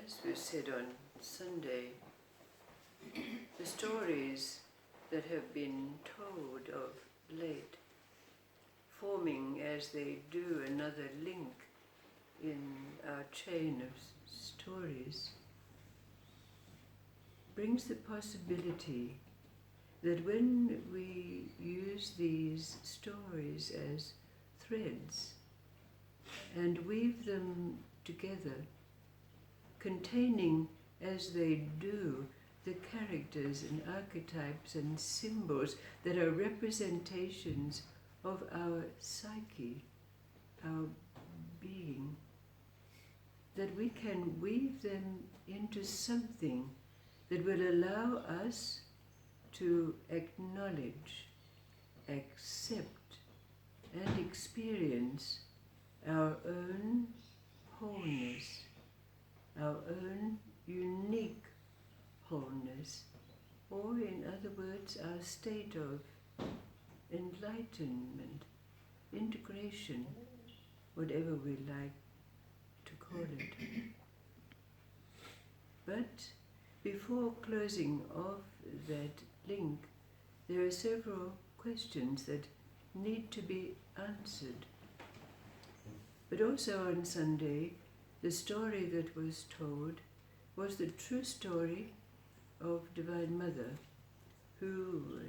As we said on Sunday, the stories that have been told of late, forming as they do another link in our chain of stories, brings the possibility that when we use these stories as threads and weave them together, containing as they do the characters and archetypes and symbols that are representations of our psyche, our being, that we can weave them into something that will allow us to acknowledge, accept, and experience our own wholeness, our own unique wholeness, or in other words, our state of enlightenment, integration, whatever we like to call it. But before closing off that link, there are several questions that need to be answered. But also on Sunday, the story that was told was the true story of Divine Mother, who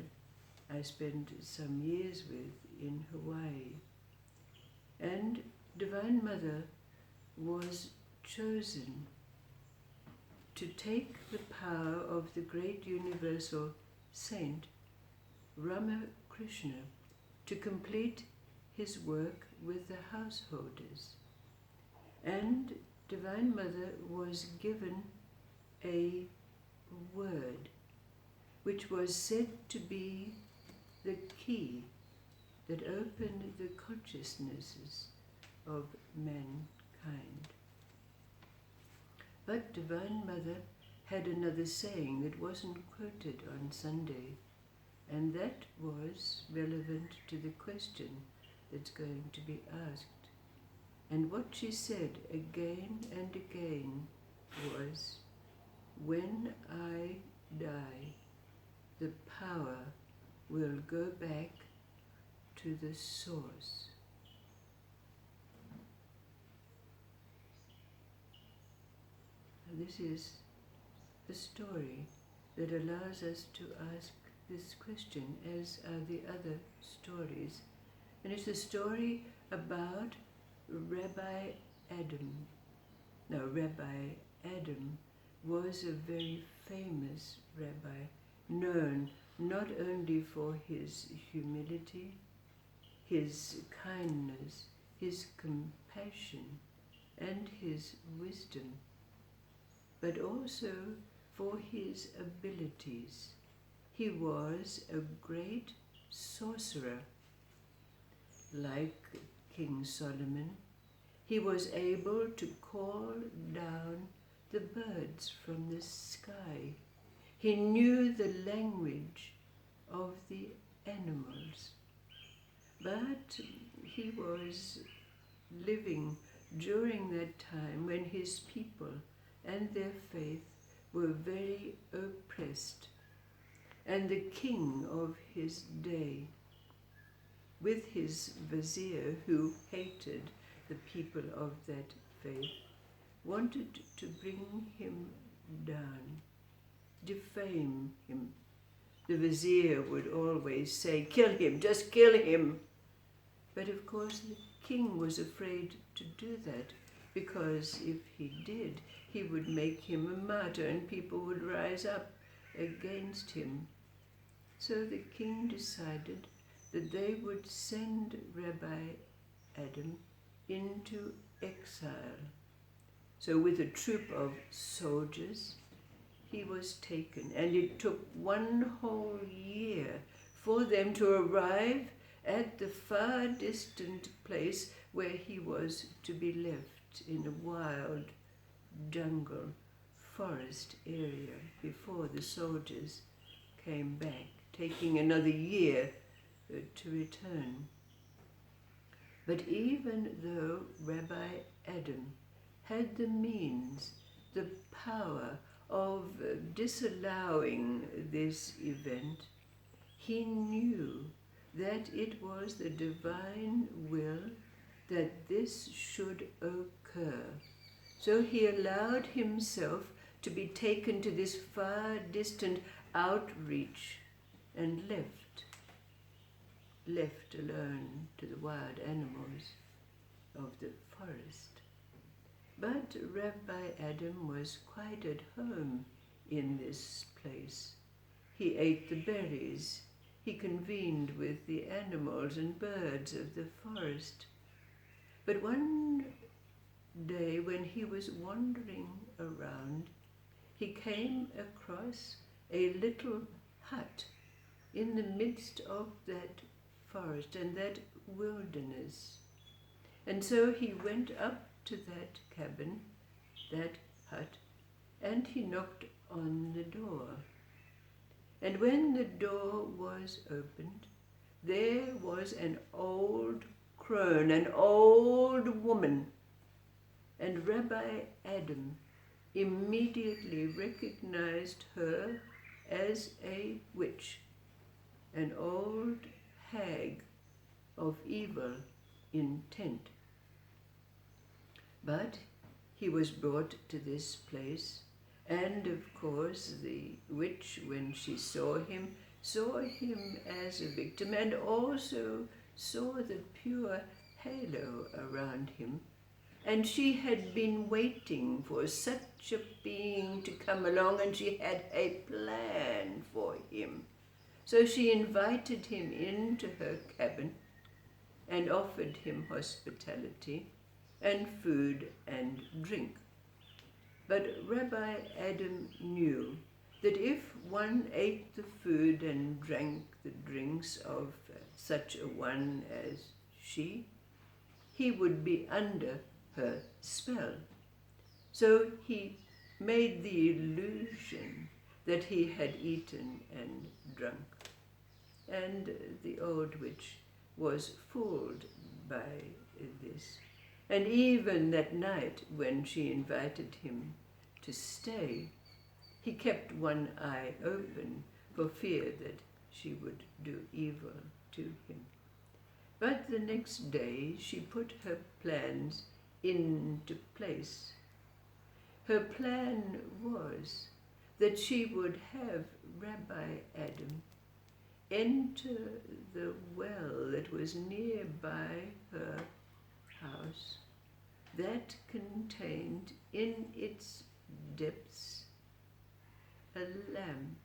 I spent some years with in Hawaii. And Divine Mother was chosen to take the power of the great universal saint, Ramakrishna, to complete his work with the householders. And Divine Mother was given a word which was said to be the key that opened the consciousnesses of mankind. But Divine Mother had another saying that wasn't quoted on Sunday, and that was relevant to the question that's going to be asked. And what she said again and again was, when I die, the power will go back to the source. And this is the story that allows us to ask this question, as are the other stories. And it's a story about Rabbi Adam. Now, Rabbi Adam was a very famous rabbi, known not only for his humility, his kindness, his compassion, and his wisdom, but also for his abilities. He was a great sorcerer. Like King Solomon, he was able to call down the birds from the sky. He knew the language of the animals. But he was living during that time when his people and their faith were very oppressed. And the king of his day, with his vizier who hated the people of that faith, wanted to bring him down, defame him. The vizier would always say, "Kill him, just kill him." But of course the king was afraid to do that, because if he did, he would make him a martyr and people would rise up against him. So the king decided that they would send Rabbi Adam into exile. So with a troop of soldiers, he was taken, and it took 1 whole year for them to arrive at the far distant place where he was to be left in a wild jungle forest area before the soldiers came back, taking another year to return. But even though Rabbi Adam had the means, the power of disallowing this event, he knew that it was the divine will that this should occur. So he allowed himself to be taken to this far distant outreach and left alone to the wild animals of the forest. But Rabbi Adam was quite at home in this place. He ate the berries. He convened with the animals and birds of the forest. But one day when he was wandering around, he came across a little hut in the midst of that forest and that wilderness. And so he went up to that cabin, that hut, and he knocked on the door. And when the door was opened, there was an old crone, an old woman. And Rabbi Adam immediately recognized her as a witch, an old hag of evil intent. But he was brought to this place, and of course the witch, when she saw him as a victim, and also saw the pure halo around him. And she had been waiting for such a being to come along, and she had a plan for him. So she invited him into her cabin and offered him hospitality and food and drink. But Rabbi Adam knew that if one ate the food and drank the drinks of such a one as she, he would be under her spell. So he made the illusion that he had eaten and drunk. And the old witch was fooled by this. And even that night when she invited him to stay, he kept one eye open for fear that she would do evil to him. But the next day she put her plans into place. Her plan was that she would have Rabbi Adam enter the well that was nearby her house, that contained in its depths a lamp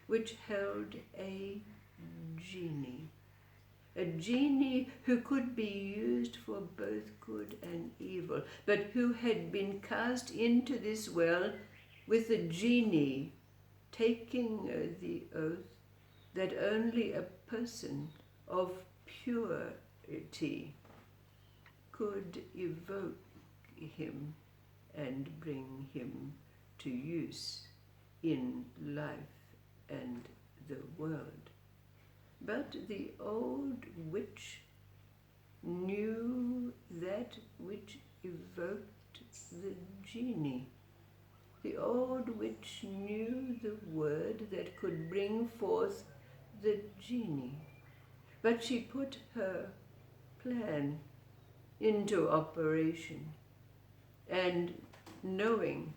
which held a genie. A genie who could be used for both good and evil, but who had been cast into this well with the genie taking the oath that only a person of purity could evoke him and bring him to use in life and the world. But the old witch knew that which evoked the genie. The old witch knew the word that could bring forth the genie. But she put her plan into operation, and knowing,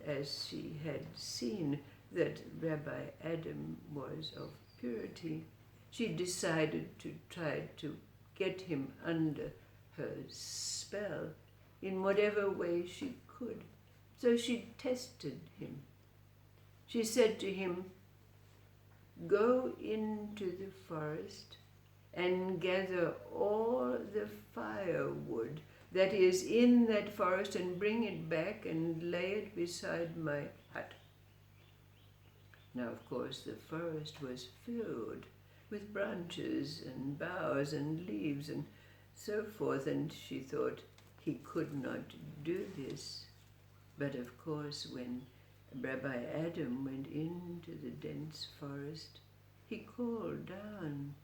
as she had seen, that Rabbi Adam was of purity, she decided to try to get him under her spell in whatever way she could. So she tested him. She said to him, "Go into the forest and gather all the firewood that is in that forest and bring it back and lay it beside my hut." Now, of course, the forest was filled with branches and boughs and leaves and so forth, and she thought he could not do this. But of course, when Rabbi Adam went into the dense forest, he called down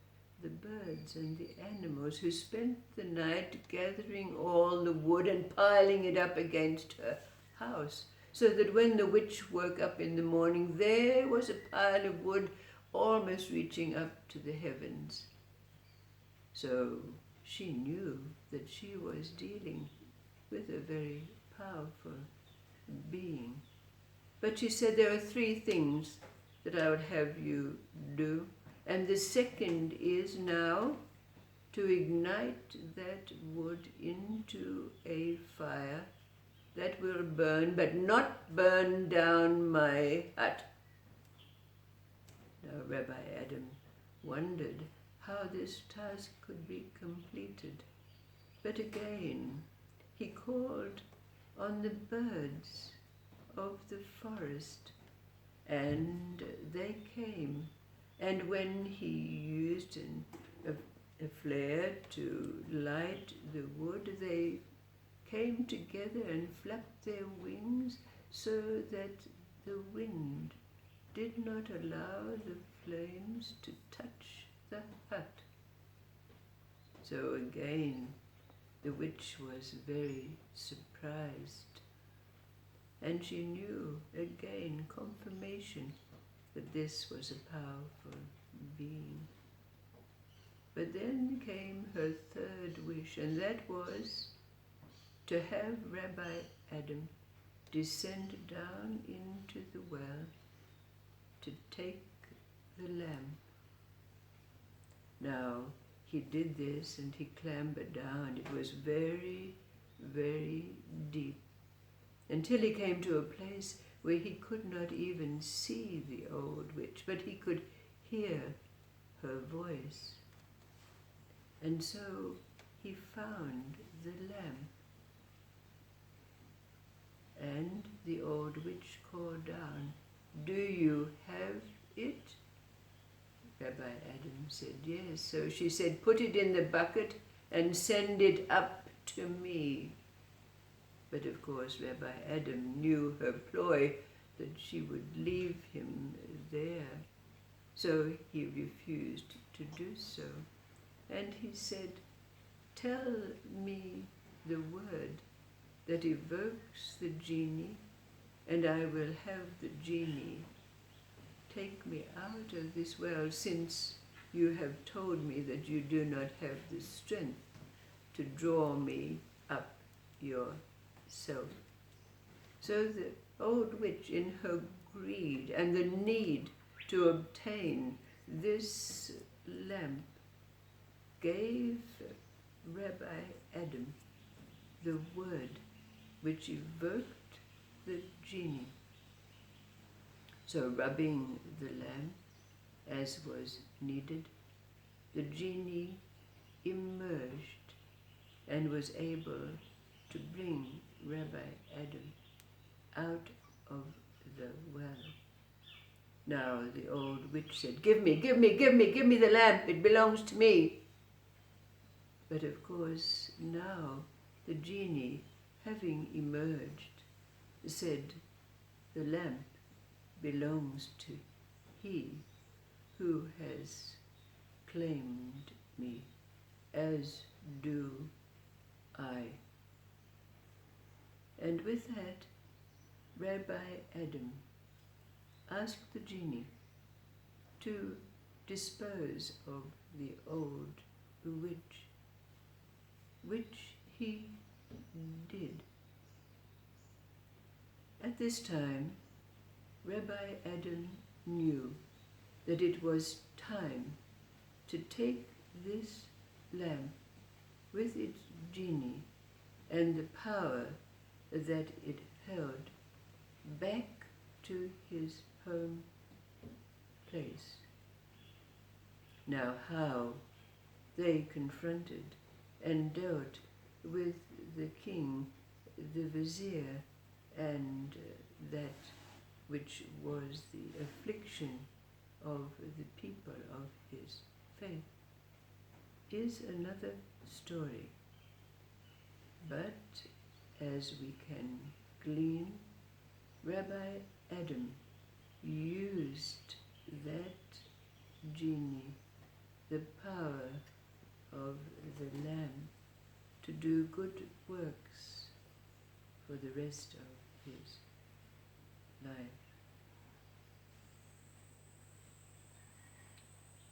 the birds and the animals who spent the night gathering all the wood and piling it up against her house so that when the witch woke up in the morning, there was a pile of wood almost reaching up to the heavens. So she knew that she was dealing with a very powerful being. But she said, there are 3 things that I would have you do. And the second is now to ignite that wood into a fire that will burn, but not burn down my hut. Now Rabbi Adam wondered how this task could be completed. But again, he called on the birds of the forest, and they came. And when he used a flare to light the wood, they came together and flapped their wings so that the wind did not allow the flames to touch the hut. So again, the witch was very surprised, and she knew, again, confirmation that this was a powerful being. But then came her 3rd wish, and that was to have Rabbi Adam descend down into the well to take the lamp. Now, he did this and he clambered down. It was very, very deep, until he came to a place where he could not even see the old witch, but he could hear her voice. And so he found the lamp. And the old witch called down, "Do you have it?" Rabbi Adam said, "Yes." So she said, "Put it in the bucket and send it up to me." But of course Rabbi Adam knew her ploy, that she would leave him there. So he refused to do so. And he said, "Tell me the word that evokes the genie, and I will have the genie take me out of this well, since you have told me that you do not have the strength to draw me up yourself." So the old witch, in her greed and the need to obtain this lamp, gave Rabbi Adam the word which evoked the genie. So rubbing the lamp as was needed, the genie emerged and was able to bring Rabbi Adam out of the well. Now the old witch said, give me the lamp, it belongs to me." But of course now the genie, having emerged, said, "The lamp belongs to he who has claimed me, as do I." And with that, Rabbi Adam asked the genie to dispose of the old witch, which he did. At this time, Rabbi Adam knew that it was time to take this lamp with its genie and the power that it held back to his home place. Now how they confronted and dealt with the king, the vizier, and that which was the affliction of the people of his faith is another story. But as we can glean, Rabbi Adam used that genie, the power of the lamb, to do good works for the rest of his life.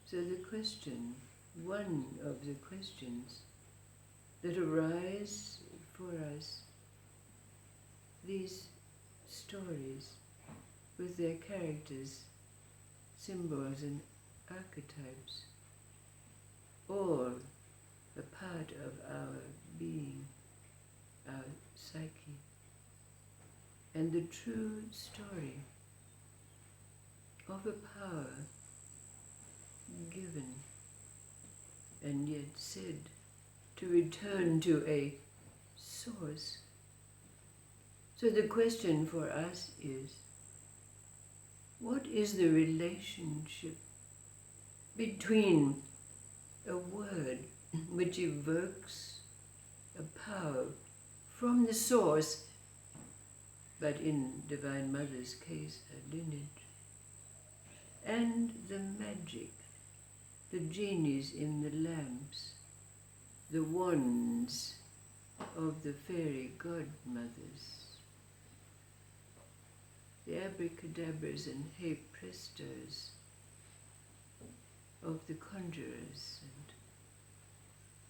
So the question, one of the questions that arise for us, these stories with their characters, symbols and archetypes, all a part of our being, our psyche, and the true story of a power given and yet said to return to a source. So the question for us is, what is the relationship between a word which evokes a power from the source, but in Divine Mother's case, a lineage, and the magic, the genies in the lamps, the wands of the fairy godmothers, the abracadabras and hey prestos of the conjurers and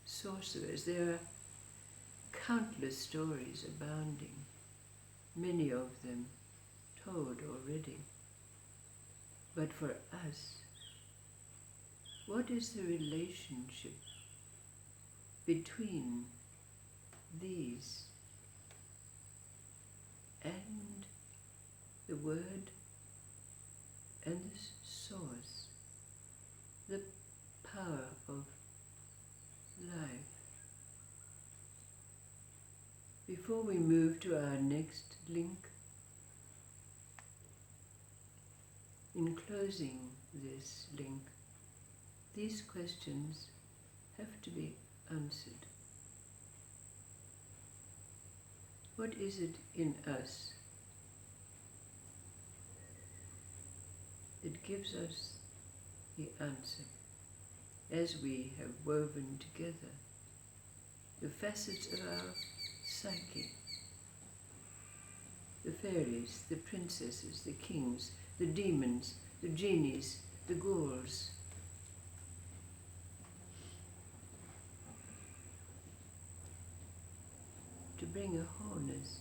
sorcerers. There are countless stories abounding, many of them told already. But for us, what is the relationship between these and the word and the source, the power of life? Before we move to our next link, in closing this link, these questions have to be answered. What is it in us that gives us the answer as we have woven together the facets of our psyche? The fairies, the princesses, the kings, the demons, the genies, the ghouls. To bring a wholeness